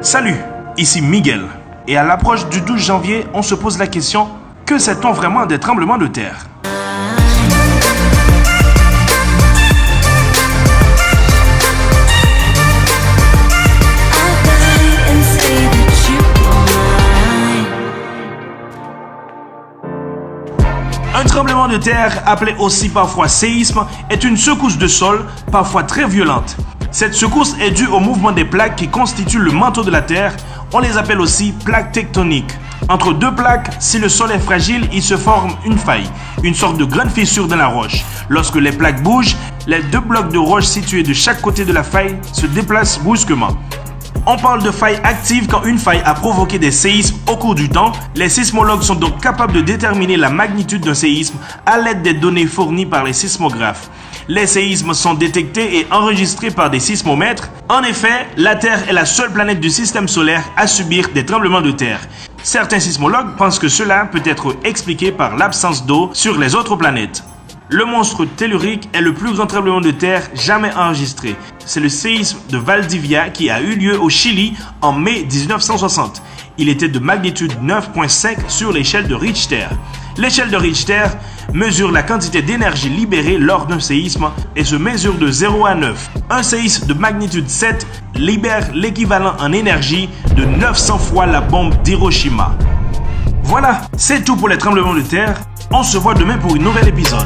Salut, ici Miguel. Et à l'approche du 12 janvier, on se pose la question, que sait-on vraiment des tremblements de terre? Un tremblement de terre, appelé aussi parfois séisme, est une secousse de sol, parfois très violente. Cette secousse est due au mouvement des plaques qui constituent le manteau de la Terre. On les appelle aussi plaques tectoniques. Entre deux plaques, si le sol est fragile, il se forme une faille, une sorte de grande fissure dans la roche. Lorsque les plaques bougent, les deux blocs de roche situés de chaque côté de la faille se déplacent brusquement. On parle de faille active quand une faille a provoqué des séismes au cours du temps. Les sismologues sont donc capables de déterminer la magnitude d'un séisme à l'aide des données fournies par les sismographes. Les séismes sont détectés et enregistrés par des sismomètres. En effet, la Terre est la seule planète du système solaire à subir des tremblements de terre. Certains sismologues pensent que cela peut être expliqué par l'absence d'eau sur les autres planètes. Le monstre tellurique est le plus grand tremblement de terre jamais enregistré. C'est le séisme de Valdivia qui a eu lieu au Chili en mai 1960. Il était de magnitude 9.5 sur l'échelle de Richter. L'échelle de Richter mesure la quantité d'énergie libérée lors d'un séisme et se mesure de 0 à 9. Un séisme de magnitude 7 libère l'équivalent en énergie de 900 fois la bombe d'Hiroshima. Voilà, c'est tout pour les tremblements de terre. On se voit demain pour un nouvel épisode.